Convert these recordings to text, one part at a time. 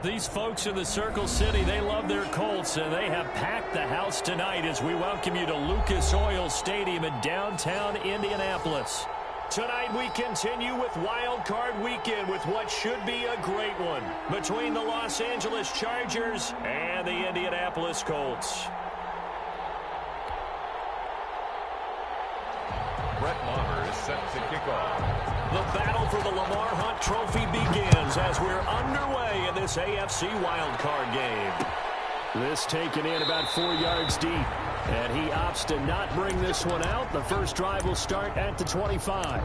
These folks in the Circle City, they love their Colts, and they have packed the house tonight as we welcome you to Lucas Oil Stadium in downtown Indianapolis. Tonight we continue with Wild Card Weekend with what should be a great one between the Los Angeles Chargers and the Indianapolis Colts. Brett Maher is set to kick off. The battle for the Lamar Hunt Trophy begins as we're underway in this AFC wildcard game. This taken in about 4 yards deep, and he opts to not bring this one out. The first drive will start at the 25.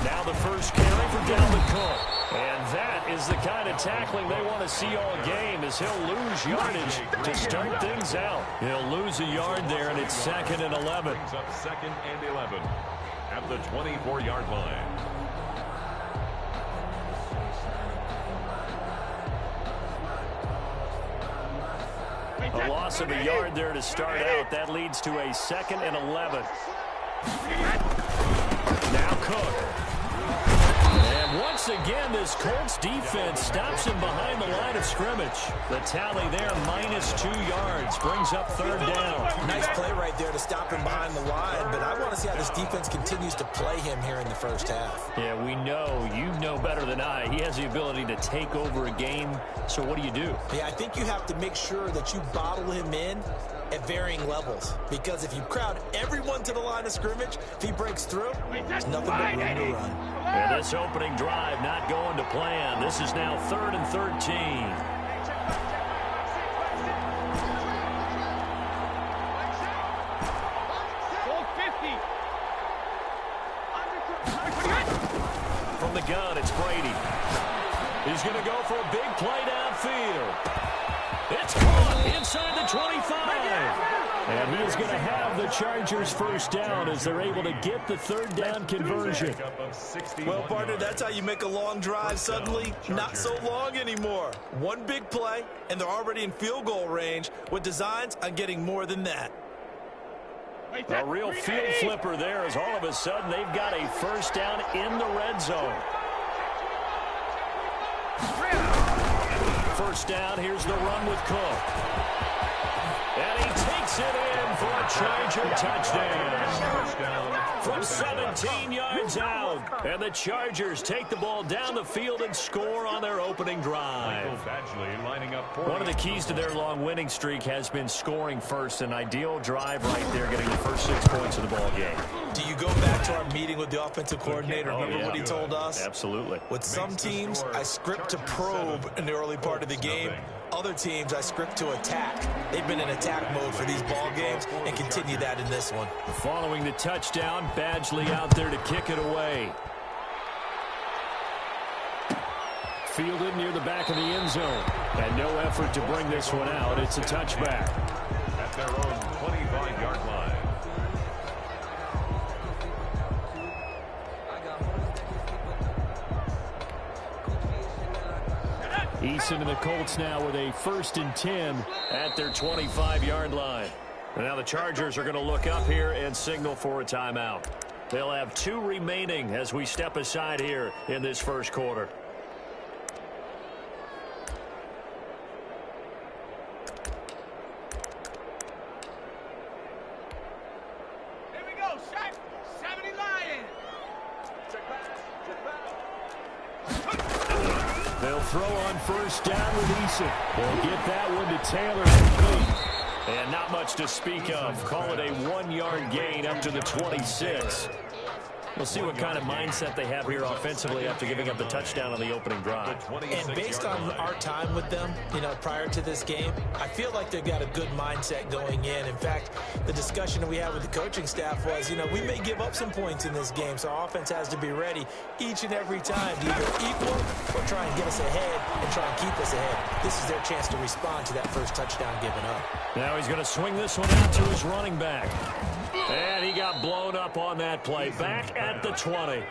Now the first carry for Dalvin Cook. And that is the kind of tackling they want to see all game, as he'll lose yardage to start things out. He'll lose a yard there, and it's 2nd and 11. Brings up 2nd and 11 at the 24-yard line. A loss of a yard there to start out. That leads to a 2nd and 11. Now Cook. And once again, this Colts defense stops him behind the line of scrimmage. The tally there, -2 yards, brings up 3rd down. Nice play right there to stop him behind the line, but I want to see how this defense continues to play him here in the first half. Yeah, we know. You know better than I. He has the ability to take over a game, so what do you do? Yeah, I think you have to make sure that you bottle him in at varying levels, because if you crowd everyone to the line of scrimmage, if he breaks through, there's nothing but room to run. And this opening drive not going to plan. This is now 3rd and 13. From the gun, it's Brady. He's going to go for a big play downfield. It's caught inside the 25. And he is going to have the Chargers first down as they're able to get the 3rd down conversion. Well, partner, that's how you make a long drive suddenly not so long anymore. One big play, and they're already in field goal range with designs on getting more than that. A real field flipper there, as all of a sudden they've got a first down in the red zone. First down, here's the run with Cook. And he takes it in for a Charger touchdown. From 17 yards out. And the Chargers take the ball down the field and score on their opening drive. One of the keys to their long winning streak has been scoring first. An ideal drive right there, getting the first 6 points of the ball game. Do you go back to our meeting with the offensive coordinator? Remember what he told us? Absolutely. With some teams, I script to probe in the early part of the game. Other teams, I script to attack. They've been in attack mode for these ball games and continue that in this one. Following the touchdown, Badgley out there to kick it away. Fielded near the back of the end zone. And no effort to bring this one out. It's a touchback. At their own 25-yard line. Eason and the Colts now with a 1st and 10 at their 25-yard line. And now the Chargers are going to look up here and signal for a timeout. They'll have 2 remaining as we step aside here in this first quarter. Here we go, Shaq. 70 Lions. They'll throw on first down with Eason. They'll get that one to Taylor complete. And not much to speak of. Call it a 1-yard gain up to the 26. We'll see what kind of mindset they have here offensively after giving up the touchdown on the opening drive. And based on our time with them, prior to this game, I feel like they've got a good mindset going in. In fact, the discussion that we had with the coaching staff was, we may give up some points in this game, so our offense has to be ready each and every time to either equal or try and get us ahead and try and keep us ahead. This is their chance to respond to that first touchdown given up. Now he's going to swing this one out to his running back. And he got blown up on that play. Back at the 20.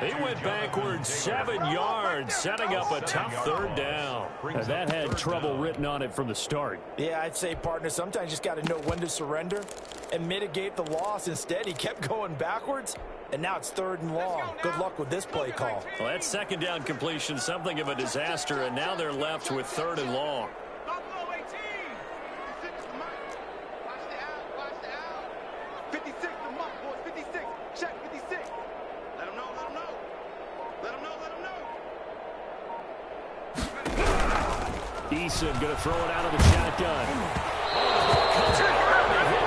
He went backwards 7 yards, setting up a tough third down. And that had trouble written on it from the start. Yeah, I'd say, partner, sometimes you just got to know when to surrender and mitigate the loss. Instead, he kept going backwards, and now it's 3rd and long. Good luck with this play call. Well, that second down completion, something of a disaster, and now they're left with 3rd and long. 56, the mark, boys, 56. Check, 56. Let him know, let him know. Let him know, let him know. Eason going to throw it out of the shotgun.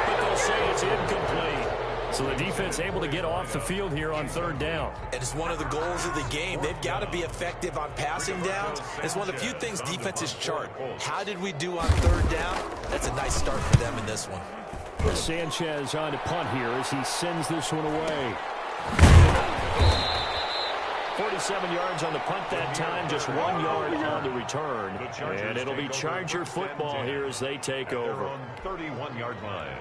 But they'll say it's incomplete. So the defense able to get off the field here on 3rd down. And it's one of the goals of the game. They've got to be effective on passing downs. It's one of the few things defenses chart. How did we do on 3rd down? That's a nice start for them in this one. Sanchez on to punt here as he sends this one away. 47 yards on the punt that time, just 1 yard on the return. And it'll be Charger football here as they take over. 31-yard line.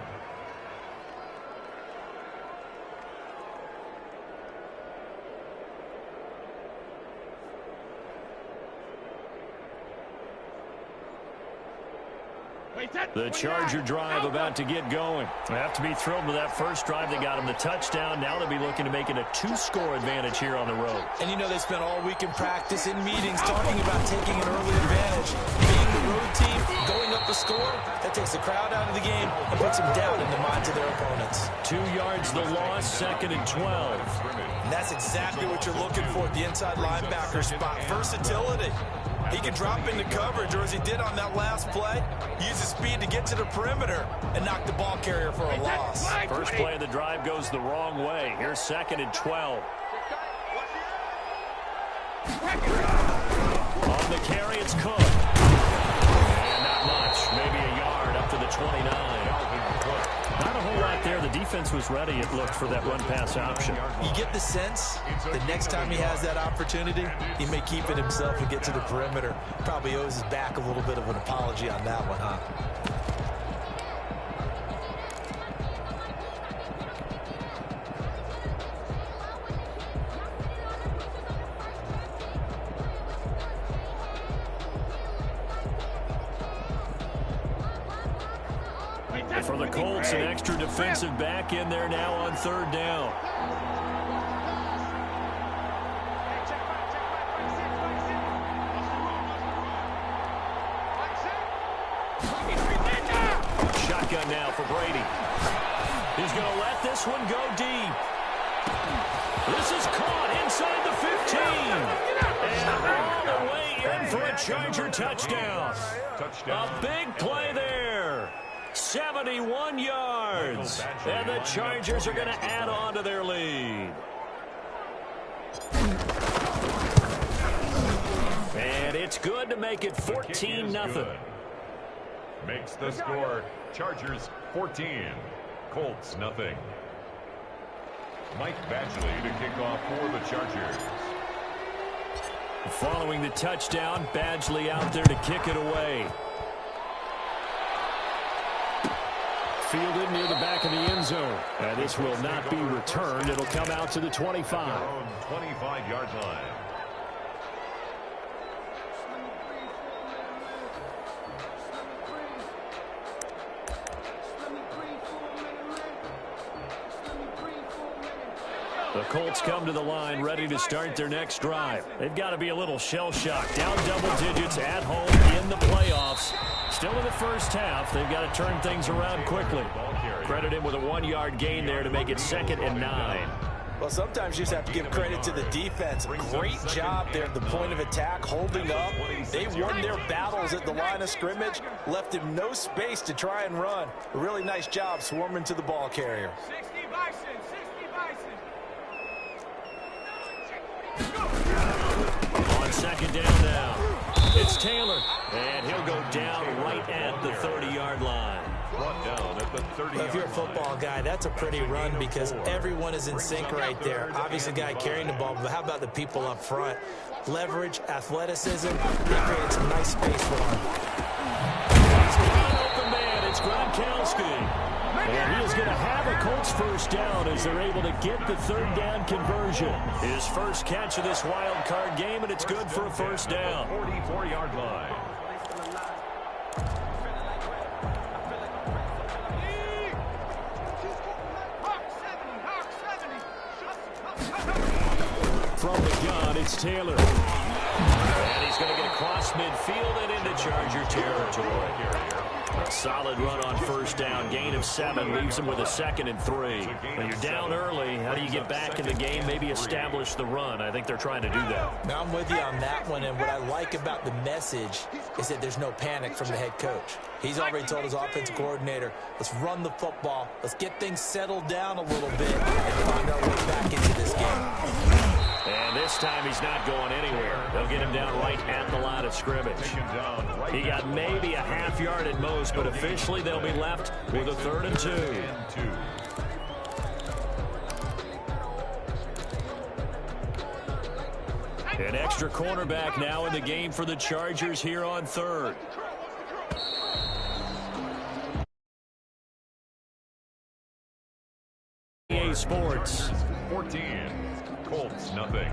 The Charger drive about to get going. They have to be thrilled with that first drive. They got them the touchdown. Now they'll be looking to make it a 2-score advantage here on the road. And they spent all week in practice, in meetings, talking about taking an early advantage. Being the road team, going up a score, that takes the crowd out of the game and puts them down in the minds of their opponents. 2 yards the loss, 2nd and 12. And that's exactly what you're looking for at the inside linebacker spot. Versatility. He can drop into coverage, or as he did on that last play, use his speed to get to the perimeter and knock the ball carrier for a loss. First play of the drive goes the wrong way. Here's 2nd and 12. On the carry, it's Cook. And not much. Maybe a yard up to the 29. Not a whole lot there. The defense was ready, it looked, for that run-pass option. You get the sense that next time he has that opportunity, he may keep it himself and get to the perimeter. Probably owes his back a little bit of an apology on that one, huh? For the Colts, an extra defensive back in there now on 3rd down. Shotgun now for Brady. He's going to let this one go deep. This is caught inside the 15. And all the way in for a Charger touchdown. A big play there. 71 yards. And the Chargers are going to add on to their lead. And it's good to make it 14-0. Makes the score Chargers 14, Colts nothing. Mike Badgley to kick off for the Chargers. Following the touchdown, Badgley out there to kick it away. Fielded near the back of the end zone. And this will not be returned. It'll come out to the 25. 25-yard line. The Colts come to the line ready to start their next drive. They've got to be a little shell-shocked. Down double digits at home in the playoffs. Still in the first half. They've got to turn things around quickly. Credit him with a 1-yard gain there to make it 2nd and 9. Well, sometimes you just have to give credit to the defense. Great job there at the point of attack, holding up. They won their battles at the line of scrimmage, left him no space to try and run. A really nice job swarming to the ball carrier. 60 Bison, 60 Bison. second down now. It's Taylor, and he'll go down right at the 30-yard line. Brought down at the 30-yard line. If you're a football guy, that's a pretty run because everyone is in sync right there. Obviously, the guy carrying the ball, but how about the people up front? Leverage, athleticism, they created some nice space for him. He's got an open man. It's Gronkowski. And he is going to have a Colts first down as they're able to get the third down conversion. His first catch of this wild card game, and it's good for a first down. 44-yard line. From the gun, it's Taylor. And he's going to get across midfield and into Charger territory. A solid run on first down. Gain of 7 leaves him with a 2nd and 3. When you're down early, how do you get back in the game, maybe establish the run? I think they're trying to do that. Now, I'm with you on that one, and what I like about the message is that there's no panic from the head coach. He's already told his offensive coordinator, let's run the football, let's get things settled down a little bit, and find our way back into this game. And this time he's not going anywhere. They'll get him down right at the line of scrimmage. He got maybe a half yard at most, but officially they'll be left with a 3rd and 2. An extra cornerback now in the game for the Chargers here on 3rd. EA Sports. 14. Colts, nothing.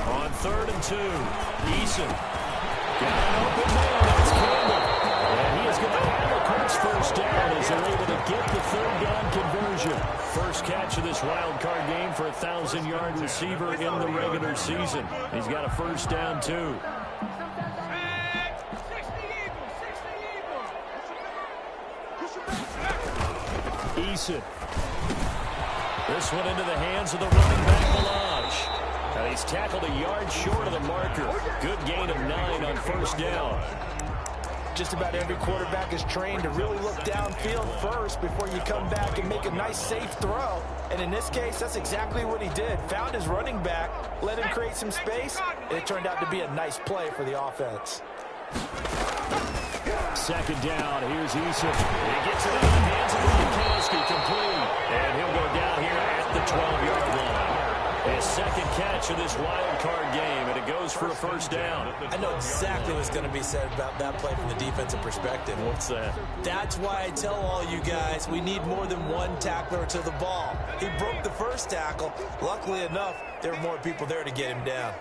On 3rd and 2, Eason got an open man. That's Campbell. And he is going to have a Colts first down as they're able to get the 3rd down conversion. First catch of this wild card game for a 1,000-yard receiver in the regular season. He's got a first down, too. Eason. This one into the hands of the running back, Melage. And he's tackled a yard short of the marker. Good gain of 9 on first down. Just about every quarterback is trained to really look downfield first before you come back and make a nice, safe throw. And in this case, that's exactly what he did. Found his running back, let him create some space, and it turned out to be a nice play for the offense. Second down, here's Eason. He gets it in the hands of Gronkowski, complete. And he'll go down here at the 12-yard line. His second catch of this wild card game, and it goes for a first down. I know exactly what's going to be said about that play from the defensive perspective. What's that? That's why I tell all you guys we need more than one tackler to the ball. He broke the first tackle. Luckily enough, there were more people there to get him down.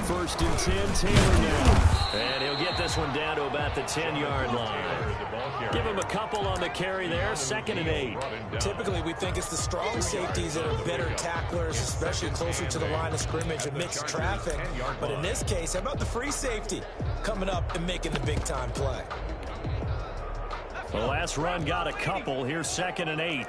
1st and 10, Taylor now. And he'll get this one down to about the 10-yard line. Give him a couple on the carry there, 2nd and 8. Typically, we think it's the strong safeties that are better tacklers, especially closer to the line of scrimmage amidst traffic. But in this case, how about the free safety coming up and making the big-time play? The last run got a couple. Here's 2nd and 8.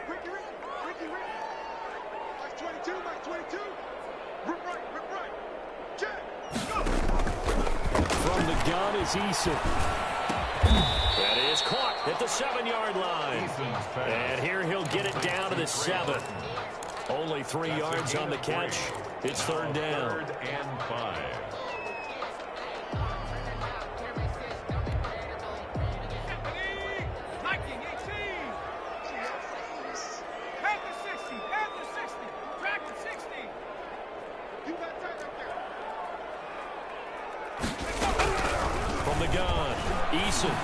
From the gun is Eason. That is caught at the 7-yard line. And here he'll get it down to the 7. Only 3 yards on the catch. It's 3rd down. 3rd and 5. From the gun, Eason.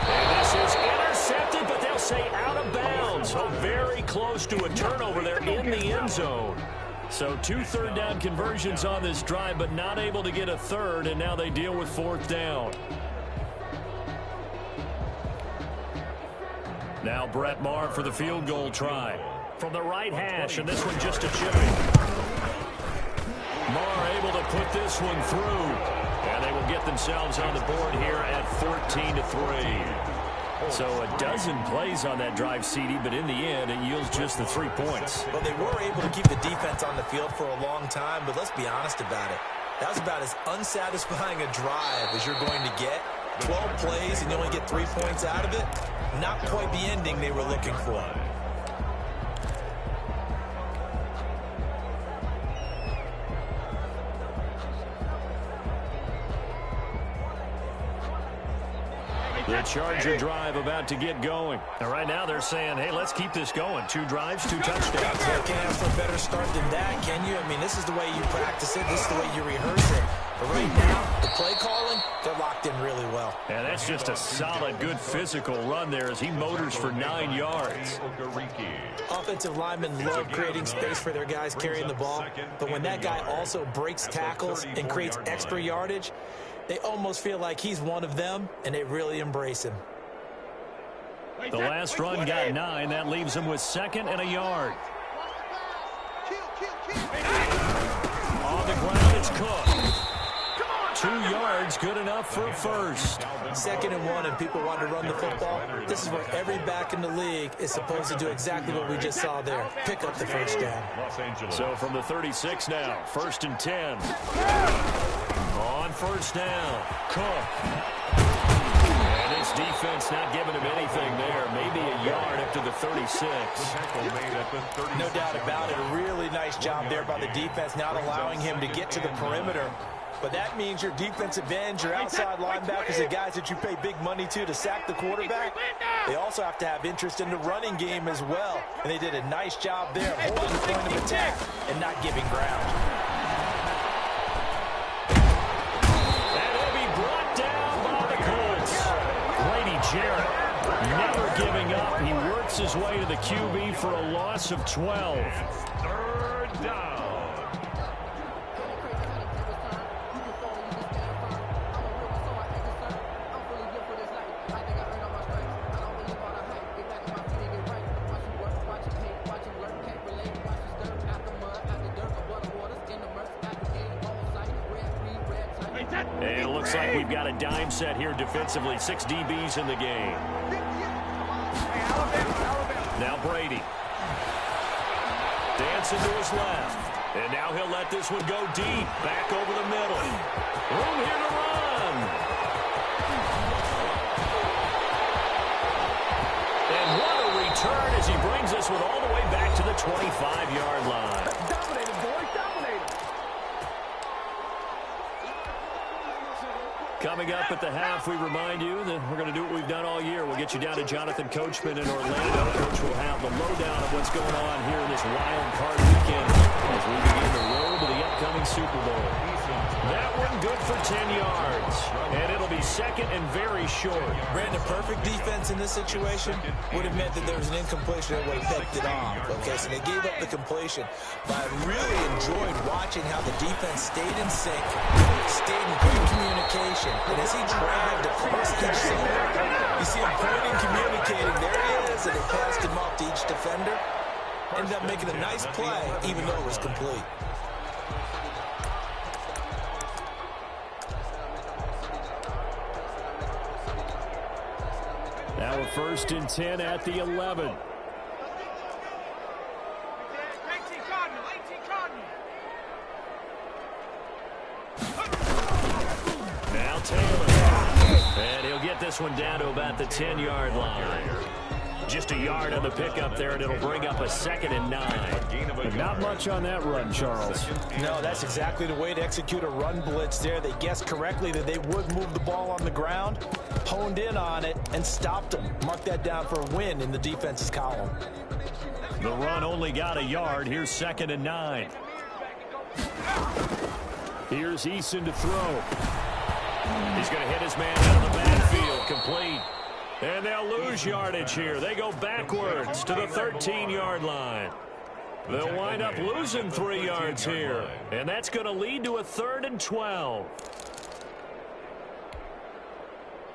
And this is intercepted, but they'll say out of bounds. So very close to a turnover there in the end zone. So 2 3rd down conversions on this drive, but not able to get a 3rd, and now they deal with 4th down. Now Brett Maher for the field goal try. From the right hash, and this one just a chipping. Maher able to put this one through. And they will get themselves on the board here at 14-3. So a dozen plays on that drive, CD, but in the end, it yields just the 3 points. Well, they were able to keep the defense on the field for a long time, but let's be honest about it. That was about as unsatisfying a drive as you're going to get. 12 plays and you only get 3 points out of it. Not quite the ending they were looking for. The Charger drive about to get going. And right now they're saying, hey, let's keep this going. 2 drives, 2 touchdowns. You can't ask for a better start than that, can you? I mean, this is the way you practice it. This is the way you rehearse it. But right now, the play calling, they're locked in really well. And that's just a solid, good physical run there as he motors for 9 yards. Offensive linemen love creating space for their guys carrying the ball. But when that guy also breaks tackles and creates extra yardage, they almost feel like he's one of them, and they really embrace him. The last run got 9. That leaves him with 2nd and a yard. On the ground, it's Cook. 2 yards, good enough for a first. 2nd and 1, and people want to run the football. This is where every back in the league is supposed to do exactly what we just saw there. Pick up the first down. So from the 36 now, 1st and 10. On first down, Cook. And his defense not giving him anything there. Maybe a yard up to the 36. No doubt about it. A really nice job there by the defense, not allowing him to get to the perimeter. But that means your defensive ends, your outside linebackers, the guys that you pay big money to sack the quarterback, they also have to have interest in the running game as well. And they did a nice job there, holding the point of attack and not giving ground. Jarrett never giving up. He works his way to the QB for a loss of 12. 3rd down. And it looks like we've got a dime set here defensively. 6 DBs in the game. Now Brady. Dancing to his left. And now he'll let this one go deep. Back over the middle. Room here to run. And what a return as he brings this one all the way back to the 25-yard line. Dominated, boys, dominated. Coming up at the half, we remind you that we're going to do what we've done all year. We'll get you down to Jonathan Coachman in Orlando. Coach will have the lowdown of what's going on here in this wild card weekend as we begin the road to the upcoming Super Bowl. That one good for 10 yards, and it'll be 2nd and very short. Brandon, perfect defense in this situation would have meant that there was an incompletion that would have picked it off. Okay, so they gave up the completion. But I really enjoyed watching how the defense stayed in sync, stayed in good communication. And as he dragged across each center, you see him pointing, communicating. There he is, and they passed him off to each defender. Ended up making a nice play, even though it was complete. Now a 1st and 10 at the 11. Now Taylor. And he'll get this one down to about the 10-yard line. Just a yard on the pickup there, and it'll bring up a 2nd and 9. Not much on that run, Charles. No, that's exactly the way to execute a run blitz there. They guessed correctly that they would move the ball on the ground, honed in on it, and stopped them. Mark that down for a win in the defense's column. The run only got a yard. Here's 2nd and 9. Here's Eason to throw. He's going to hit his man out of the backfield. Complete. And they'll lose yardage here. They go backwards to the 13-yard line. They'll wind up losing 3 yards here. And that's going to lead to a 3rd and 12.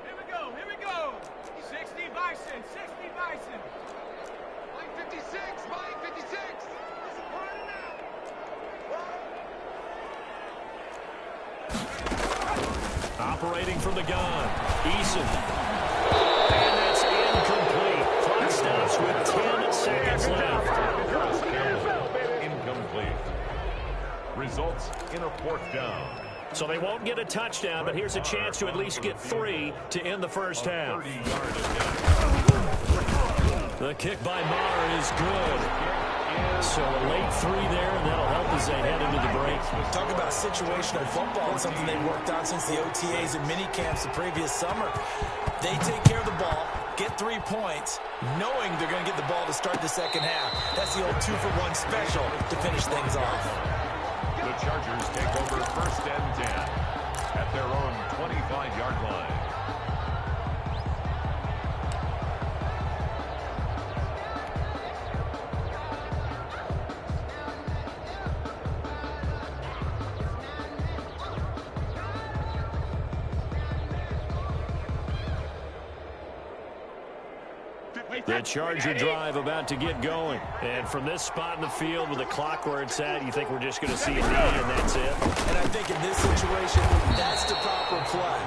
Here we go, here we go. 60 Bison, 60 Bison. Mike 56, Mike 56. Operating from the gun, Eason. And that's incomplete. Clock stops with 10 seconds left. Incomplete. Results in a 4th down. So they won't get a touchdown, but here's a chance to at least get 3 to end the first half. The kick by Maher is good. So a late 3 there, and that'll help as they head into the break. Talk about situational football and something they've worked on since the OTAs and mini camps the previous summer. They take care of the ball, get 3 points, knowing they're going to get the ball to start the second half. That's the old 2-for-1 special to finish things off. The Chargers take over 1st and 10 at their own 25-yard line. The Charger drive about to get going. And from this spot in the field with the clock where it's at, you think we're just going to see a knee and that's it? And I think in this situation, that's the proper play.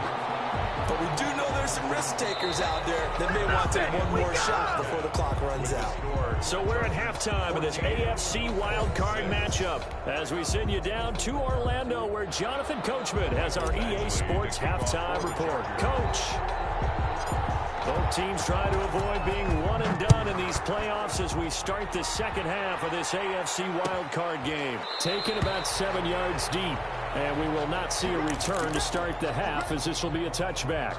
But we do know there's some risk takers out there that may want to take one more shot before the clock runs out. So we're at halftime of this AFC wildcard matchup as we send you down to Orlando where Jonathan Coachman has our EA Sports halftime report. Coach. Both teams try to avoid being one and done in these playoffs as we start the second half of this AFC wildcard game. Taken about 7 yards deep, and we will not see a return to start the half as this will be a touchback.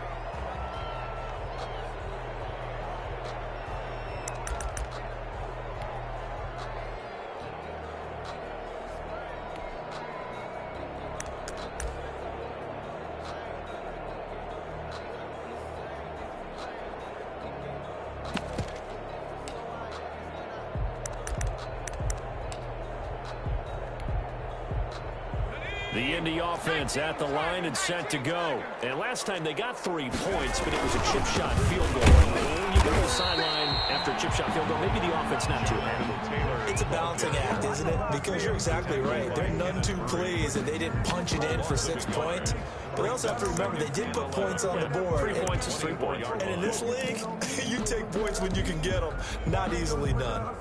The Indy offense at the line and set to go. And last time they got 3 points, but it was a chip shot field goal. And you go to the sideline after a chip shot field goal, maybe the offense not too happy. It's a balancing act, isn't it? Because you're exactly right. They're none too pleased that they didn't punch it in for 6 points. But they also have to remember they did put points on the board. 3 points is 3 points. And in this league, you take points when you can get them. Not easily done.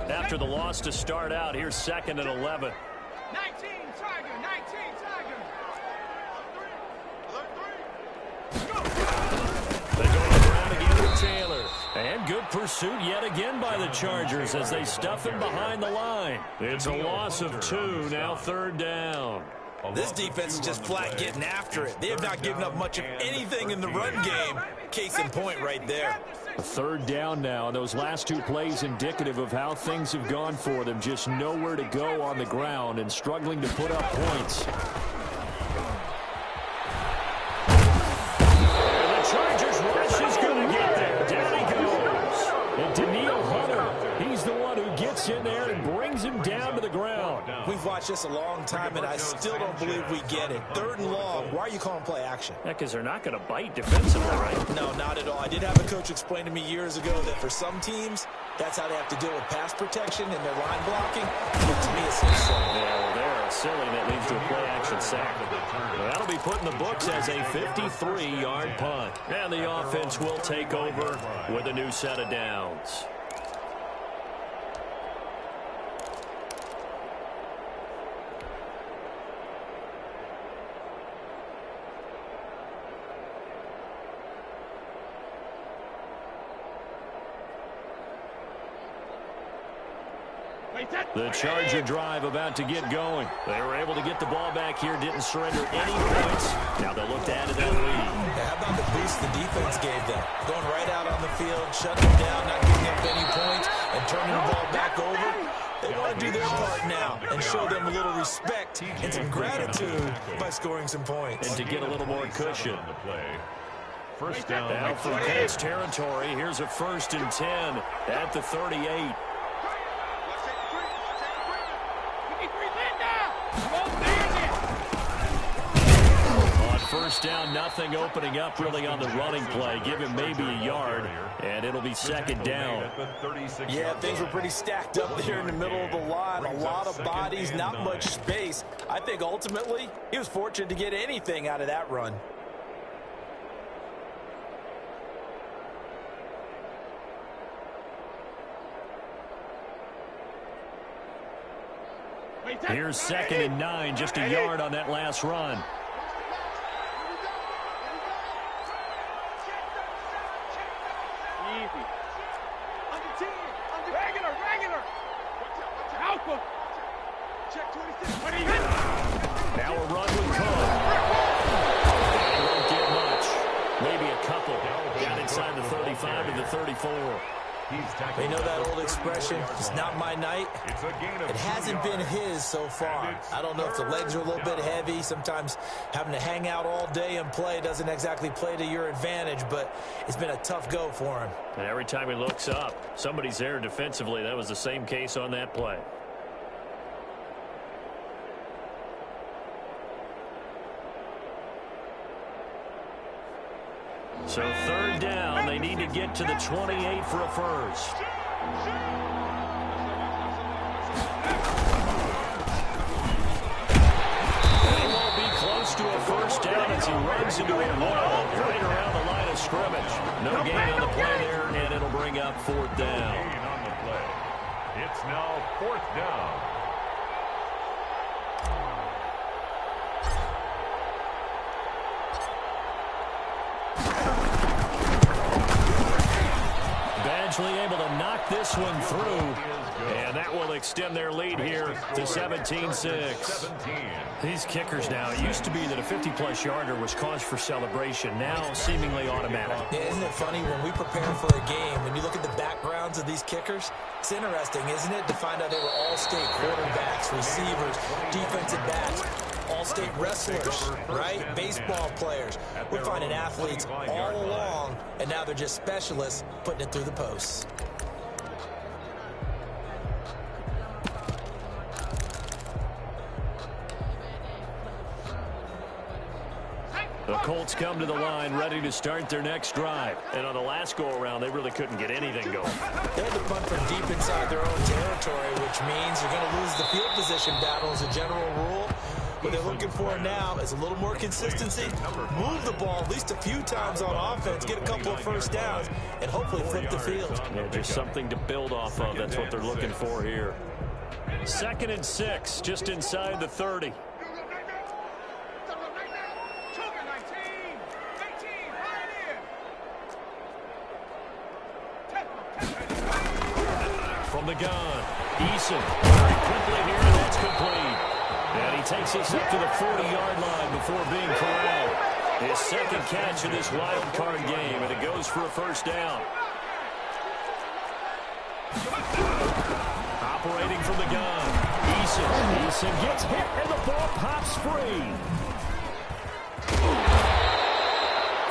After the loss to start out, here's 2nd and 11. 19, Tiger, 19, Tiger. They go to the ground again with Taylor. And good pursuit yet again by the Chargers as they stuff him behind the line. It's a loss of 2, now 3rd down. This defense is just flat getting after it. They have not given up much of anything in the run game. Case in point right there. A 3rd down now, and those last 2 plays indicative of how things have gone for them. Just nowhere to go on the ground and struggling to put up points. And the Chargers rush is going to get there. Down he goes. And Daniil Hunter, he's the one who gets in there and brings him down to the ground. We've watched this a long time, and I still don't believe we get it. 3rd and long. Why are you calling play action? Yeah, because they're not going to bite defensively, right? No, not at all. I did have a coach explain to me years ago that for some teams, that's how they have to deal with pass protection and their line blocking. But to me, it seems silly. Yeah, well, they're silly, and that leads to a play-action sack. Well, that'll be put in the books as a 53-yard punt. And the offense will take over with a new set of downs. The Charger drive about to get going. They were able to get the ball back here, didn't surrender any points. Now they'll look to add to that lead. Yeah, how about the boost the defense gave them? Going right out on the field, shutting them down, not giving up any points, and turning the ball back over. They want to do their part now and show them a little respect and some gratitude by scoring some points. And to get a little more cushion. First down. Now from Colts territory, here's a 1st and 10 at the 38. On 1st down, nothing opening up really on the running play. Give him maybe a yard, and it'll be 2nd down. Yeah, things were pretty stacked up there in the middle of the line. A lot of bodies, not much space. I think ultimately he was fortunate to get anything out of that run. Here's 2nd and 9, just a yard on that last run. Easy. Under 10. Regular. Alpha. Check 26. Now a run with Cook. They won't get much. Maybe a couple. Down inside the 35 to the 34. You know that old expression, it's not my night? It hasn't been his so far. I don't know if the legs are a little bit heavy. Sometimes having to hang out all day and play doesn't exactly play to your advantage, but it's been a tough go for him. And every time he looks up, somebody's there defensively. That was the same case on that play. So 3rd down, they need to get to the 28 for a first. They won't be close to a first down as he runs into a wall right around the line of scrimmage. No gain on the play there, and it'll bring up 4th down. Gain on the play. It's now 4th down. Badgley able to knock this one through, and that will extend their lead here to 17-6. These kickers now, it used to be that a 50-plus yarder was cause for celebration, now seemingly automatic. Yeah, isn't it funny when we prepare for a game, when you look at the backgrounds of these kickers, it's interesting, isn't it, to find out they were all-state quarterbacks, receivers, defensive backs, all-state wrestlers, right? Baseball players. We're finding athletes all along, and now they're just specialists putting it through the posts. The Colts come to the line ready to start their next drive. And on the last go-around, they really couldn't get anything going. They had to punt from deep inside their own territory, which means you're going to lose the field position battle as a general rule. What they're looking for now is a little more consistency, move the ball at least a few times on offense, get a couple of first downs, and hopefully flip the field. Yeah, just something to build off of. That's what they're looking for here. 2nd and 6, just inside the 30. From the gun, Eason very quickly here, and that's complete. And he takes us up to the 40-yard line before being corralled. His 2nd catch in this wild card game, and it goes for a first down. Operating from the gun, Eason gets hit, and the ball pops free.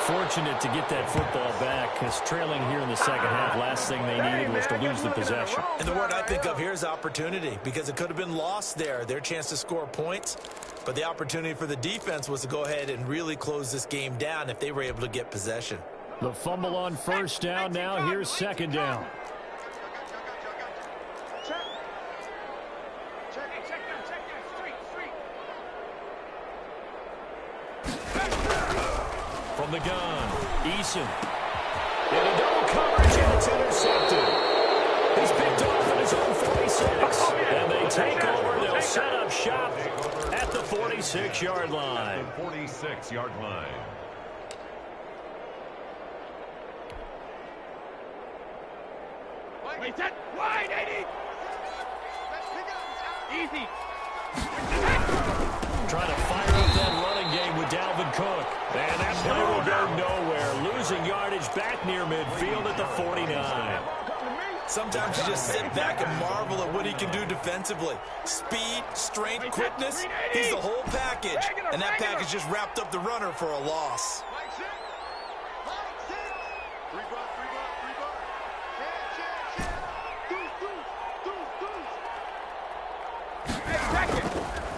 Fortunate to get that football back, because trailing here in the 2nd half, last thing they needed was to lose the possession. And the word I think of here is opportunity, because it could have been lost there, their chance to score points. But the opportunity for the defense was to go ahead and really close this game down if they were able to get possession. The fumble on first down now. Here's 2nd down. From the gun, Eason. And a double coverage, and it's intercepted. He's picked off at his own 46. And they take over. They'll set up shop at the 46-yard line. 46-yard line. Wait, that wide, 80. Easy. Trying to fire up that running game with Dalvin Cook. And that play will go nowhere. Losing yardage back near midfield at the 49. Sometimes you just sit back and marvel at what he can do defensively. Speed, strength, quickness, he's the whole package. And that package just wrapped up the runner for a loss.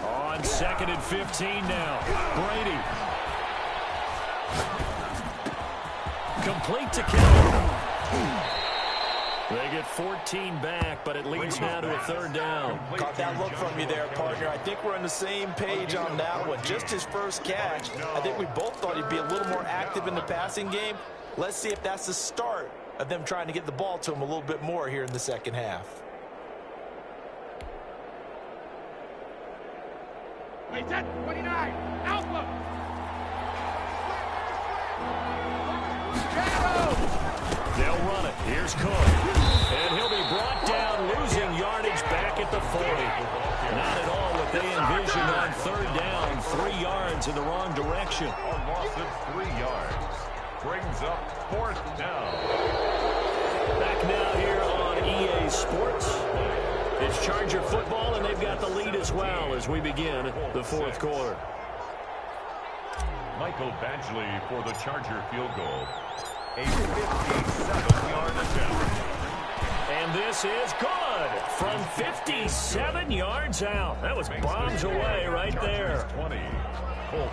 On 2nd and 15 now. Brady. Complete to Kelly. They get 14 back, but it leads now to a 3rd down. Caught that look from you there, partner. I think we're on the same page on that one. Just his first catch. I think we both thought he'd be a little more active in the passing game. Let's see if that's the start of them trying to get the ball to him a little bit more here in the 2nd half. Wait, that 29. Alpha. They'll run it. Here's Cook. And he'll be brought down, losing yardage back at the 40. Not at all what they envisioned on third down. 3 yards in the wrong direction. A loss of 3 yards. Brings up fourth down. Back now here on EA Sports. It's Charger football, and they've got the lead as well as we begin the fourth quarter. Michael Badgley for the Charger field goal. A 57-yard attempt. And this is good from 57 yards out. That was bombs away right there. 20.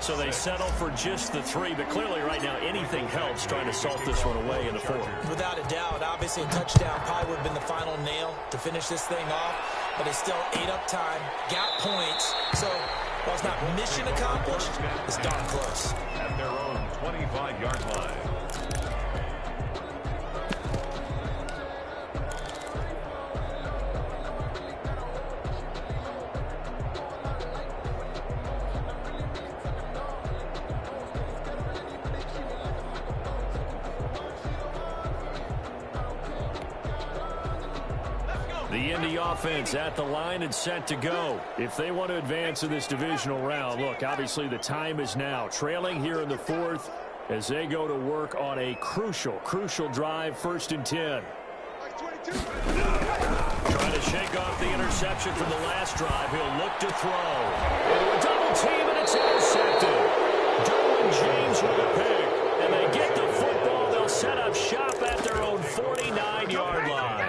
So they settle for just the 3, but clearly right now anything helps trying to salt this one away in the fourth. Without a doubt, obviously a touchdown probably would have been the final nail to finish this thing off, but it's still 8 up time, got points, so while it's not mission accomplished, it's darn close. At their own 25-yard line. The Indy offense at the line and set to go. If they want to advance in this divisional round, look, obviously the time is now. Trailing here in the fourth as they go to work on a crucial drive, 1st and 10. Trying to shake off the interception from the last drive. He'll look to throw. Into a double team, and it's intercepted. Derwin James with a pick. And they get the football. They'll set up shop at their own 49-yard line.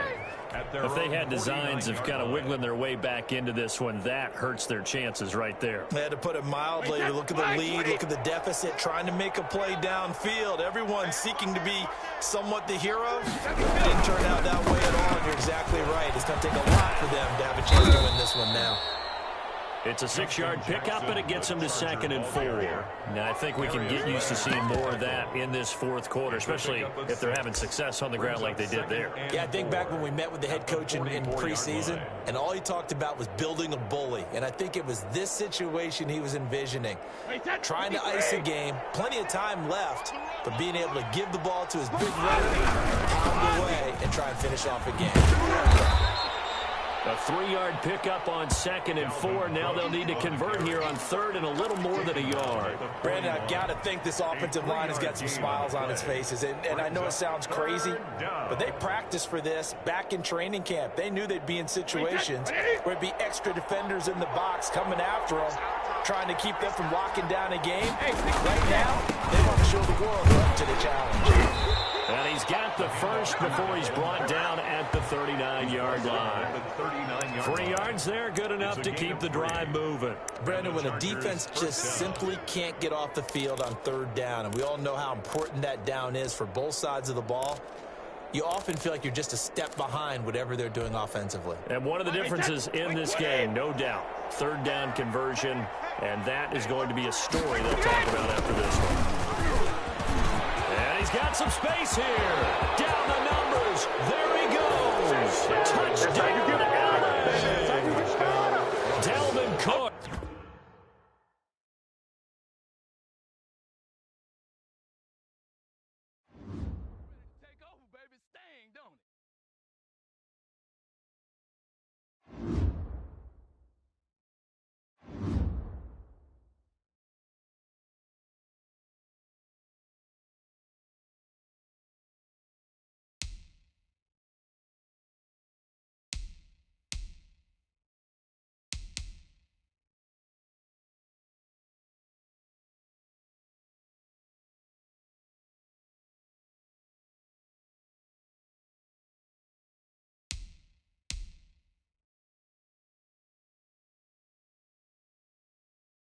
If they had designs of kind of wiggling their way back into this one, that hurts their chances right there. They had to put it mildly. Look at the lead, look at the deficit, trying to make a play downfield. Everyone seeking to be somewhat the hero. It didn't turn out that way at all, and you're exactly right. It's going to take a lot for them to have a chance to win this one now. It's a 6-yard pickup, and it gets them to 2nd and 4. Now, I think we can get used to seeing more of that in this fourth quarter, especially if they're having success on the ground like they did there. Yeah, I think back when we met with the head coach in preseason, and all he talked about was building a bully. And I think it was this situation he was envisioning. Trying to ice a game, plenty of time left, but being able to give the ball to his big runner, pound away, and try and finish off a game. A 3-yard pickup on 2nd and 4. Now they'll need to convert here on 3rd and a little more than a yard. Brandon, I've got to think this offensive line has got some smiles on its faces. And I know it sounds crazy, but they practiced for this back in training camp. They knew they'd be in situations where it'd be extra defenders in the box coming after them, trying to keep them from locking down a game. Right now, they want to show the world they're up to the challenge. And he's got the first before he's brought down at the 39-yard line. 3 yards there, good enough to keep the drive moving. Brandon, when a defense just simply can't get off the field on 3rd down, and we all know how important that down is for both sides of the ball, you often feel like you're just a step behind whatever they're doing offensively. And one of the differences in this game, no doubt, 3rd down conversion, and that is going to be a story they'll talk about after this one. And he's got some space here. Down the numbers. There he goes. Touchdown, Allen.